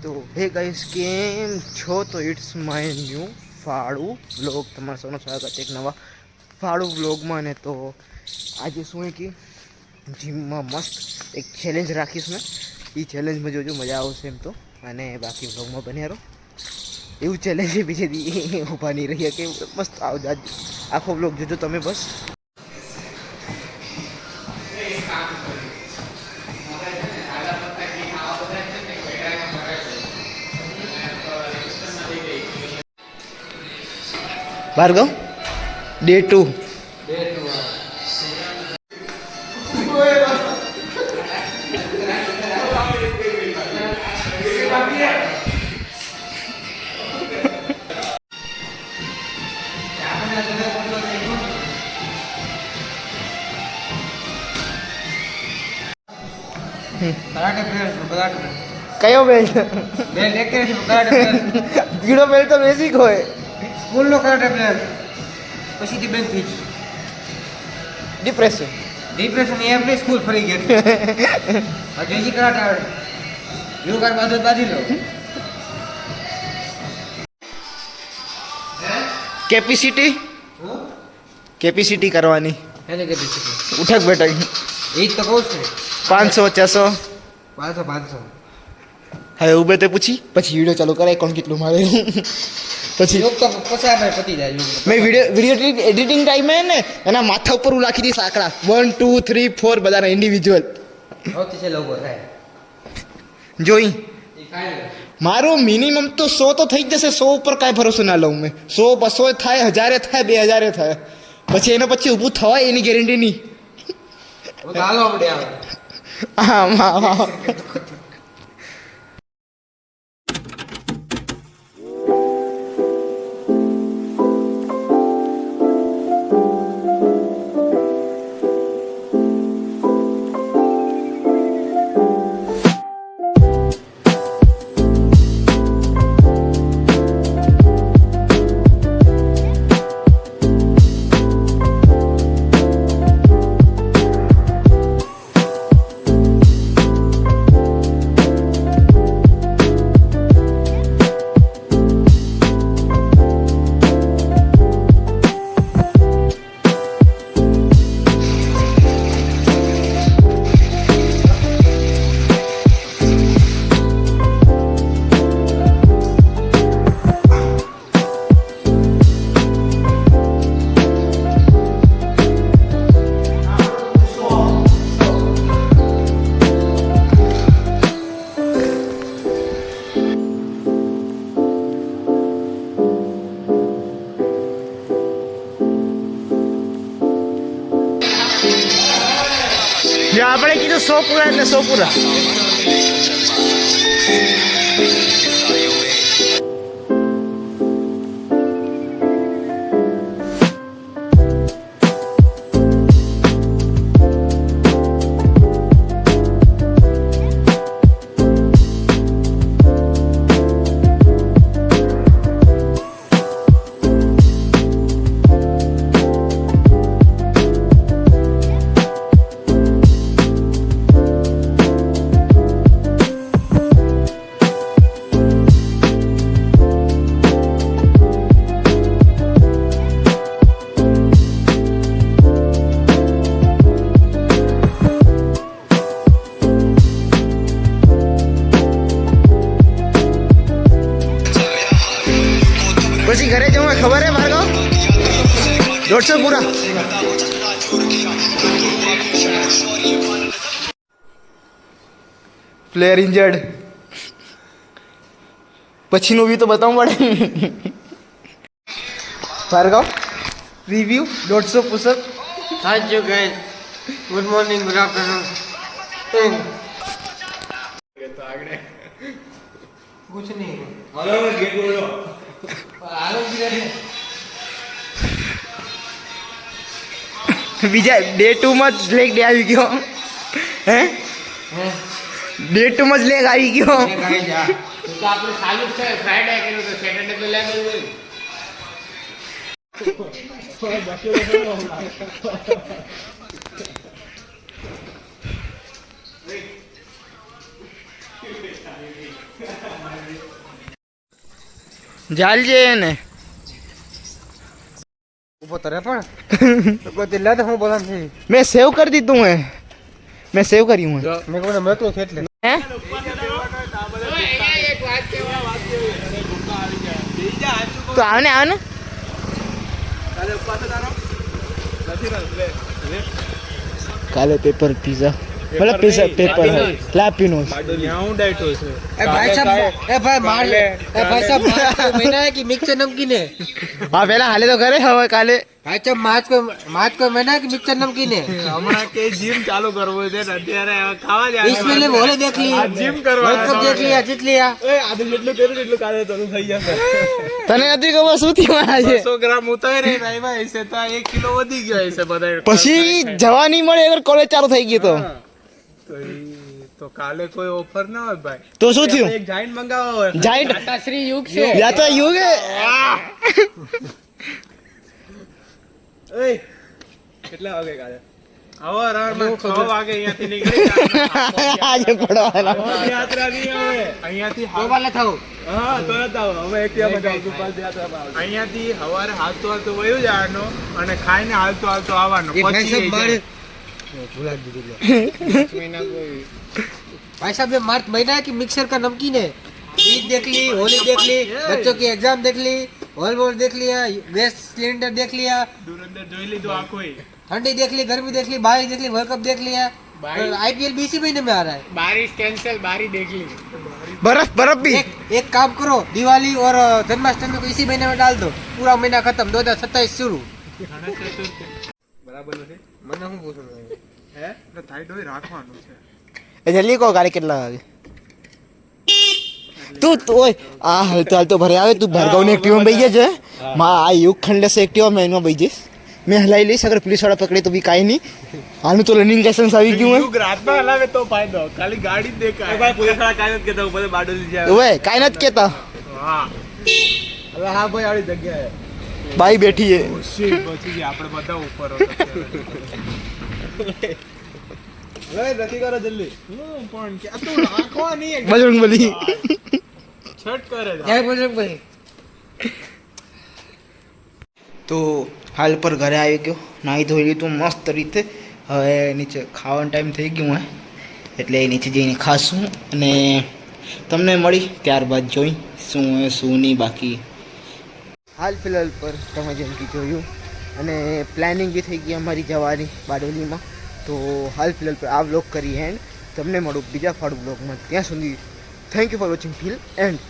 તો હે ગાઈસ કેમ છો? તો ઇટ્સ માય ન્યૂ ફાળું વ્લોગ, તમારા સૌનું સ્વાગત છે એક નવા ફાળું વ્લોગમાં. ને તો આજે શું કે જીમમાં મસ્ત એક ચેલેન્જ રાખીશ મેં. એ ચેલેન્જમાં જોજો, મજા આવશે એમ તો. અને બાકી વ્લોગમાં બન્યા રહો. એવું ચેલેન્જ છે બીજેથી ઊભા નહીં રહ્યા કે મસ્ત આખો વ્લોગ જોજો તમે બસ. ભાર્ગવ ડે 2 કયો બેલ્ટ? પીળો બેલ્ટ તો બેઝિક હોય. સ્કૂલનો કરાટે પ્લેયર પછીથી બેન થઈ ડિપ્રેશન એમ નહીં, સ્કૂલ ફરી ગયા. હજી કરાટે આવડે એવું કાંઈ બાજુ બાજી લો. કેપેસિટી કરવાની, એને કેપેસિટી ઉઠક બેઠક એ જ તો કહું છું. 500 400 500. હવે ઉભે તે પૂછી પછી વિડીયો ચાલુ કરાય કોણ કેટલું મારે. પછી યોગ તો પચાસ પતી જાય યોગ. મેં વિડીયો એડિટિંગ ટાઈમે ને એના માથા ઉપર હું રાખી દઈશ આંકડા 1 2 3 4 બધાના ઇન્ડિવિજ્યુઅલ. સૌથી છેલ્લે ઉભો થાય જોઈ. એ કાંઈ મારું મિનિમમ તો 100 તો થઈ જ જશે. 100 ઉપર કાંઈ ભરોસો ના લઉં મેં. 100 200 થાય, 1000 થાય, 2000 થાય, પછી એના પછી ઊભું થવાય એની ગેરંટી નહીં. હાલો આપણે આવે. હા. જો આપણે કીધું 100 પૂરા એટલે 100 પૂરા. પછી ઘરે જવું ખબર હે ભાર્ગવ? 150 પૂરા. Player injured. પછીનું બી તો બતાવવું પડે. Bhargav review 150 pushup. Thank you guys. Good morning, good afternoon. कुछ नहीं. हेलो गेट बोलो. हेलो બીજા ડે 2 માં જ લેગ ડે આવી ગયો. હે ડે 2 માં જ લેગ આવી ગયો. તો આપણે ચાલુ છે ફ્રાઈડે કે તો સેટરડે તો લેગ આવ્યું. જાલજે ને ઊભો તો રે પણ તો કોઈ દિલ્લા તો હું બોલામ નહીં મેં સેવ કરી દીધું હે મેં સેવ કર્યું હે મેં કોને મેકલું છે એટલે હે તો આવને આવને કાલે પેપર પીઝા मतलब पीज़ा पेपर है लापिनोस ए भाई साहब ए भाई मार ले ए भाई साहब मार्च को महीना है कि मिक्सर नमकीन है हाँ पहला हाले तो करे હવે કાલે भाई साहब मार्च को महीना है कि मिक्सर नमकीन है હમણાં કે જીમ ચાલુ કરવો છે ને અત્યારે ખાવા જાય इसमें ले होले देख ली જીમ કરવા वर्ल्ड कप देख लिया जीत लिया એ આદુ જેટલું કર્યું એટલું કાલે તો થઈ જશે તને નથી ખબર શું થયું આજે 100 ગ્રામ ઉતારે ભાઈ ભાઈ એસે તો 1 કિલો વધી ગયો એસે બધા પછી જવા નહીં મળે અગર કોલેજ ચાલુ થઈ ગઈ તો તો કાલે કોઈ ઓફર ના હોય ભાઈ તો શું થયું એક જાઈન્ટ મંગાવો હોય જાઈન્ટ टाटाश्री युग से યા તો યુગ એ કેટલા વાગે કાલે આવો રારમાં 6 વાગે અહીંયાથી નીકળી આજે પડવાના યાત્રા નહીં આવે અહીંયાથી तो वाला था હા તો જ આવો હવે એક યામાં જાવ પદયાત્રામાં આવો અહીંયાથી સવારે હાલતો હાલતો વયું જવાનું અને ખાઈને હાલતો હાલતો આવવાનું ये भाई પછી साहब मार भुला दीजिए भाई साहब ये मार्च महीना है कि मिक्सर का नमकीन है ईद देख ली होली देख ली बच्चों की एग्जाम देख ली हॉल वॉल देख लिया गैस सिलेंडर देख लिया ધુરંધર જોઈ લીધું આખોય ठंडी देख ली गर्मी देख ली बारिश देख ली वर्ल्ड कप देख लिया आईपीएल भी इसी महीने में आ रहा है બારિશ કેન્સલ બારી દેખ લી बर्फ भी एक काम करो दिवाली और जन्माष्टमी को इसी महीने में डाल दो पूरा महीना खत्म 2027 शुरू બરાબર નથી મને હું પૂછું હે તો થાઈટ હોય રાખવાનું છે એ જલ્દી કહો કાલે કેટલા વાગે તું ઓય આ હાલતો ભરે આવે તું ભાર્ગવની એક્ટિવા બેહી ગયા છે માં આ યુગ ખંડે સે એક્ટિવા મેં એમાં બેહી જઈશ મેં હલાઈ લઈશ અગર પોલીસ વાળા પકડે તો બી કાંઈ નહીં આનું તો લર્નિંગ લાયસન્સ આવી ગયું યુગ રાતમાં હલાવે તો ફાયદો ખાલી ગાડી જ દેખાય ભાઈ પોલીસ વાળા કાંઈ નથી કહેતા ઉપર બાડોલી હે જાય ઓય કાંઈ નથી કહેતા હા હવે હા ભાઈ આવી જગ્યાએ બાઈ બેઠી છે શી પછી ગયા આપણે બધા ઉપર હવે નથી કરો જલ્દી હું પણ કે તું રાખવાની એક બજરંગબલી છટ કરે છે जय बजरंग बली તો હાલ પર ઘરે આવી ગયો નાહી ધોઈ લીધું મસ્ત રીતે હવે નીચે ખાવાનો ટાઈમ થઈ ગયું હે એટલે નીચે જઈને ખાશું અને તમને મળી ત્યારબાદ જોઈ શું હે શું નહીં બાકી હાલ ફિલહાલ પર તમે જેમ કે જોયું અને પ્લાનિંગ બી થઈ ગઈ અમારી જવાની બારડોલીમાં તો હાલ ફિલહાલ પર આ વ્લોગ કરી એન્ડ તમને મળું બીજા ફાળું વ્લોગમાં ત્યાં સુધી થેન્ક યુ ફોર વોચિંગ ફિલ એન્ડ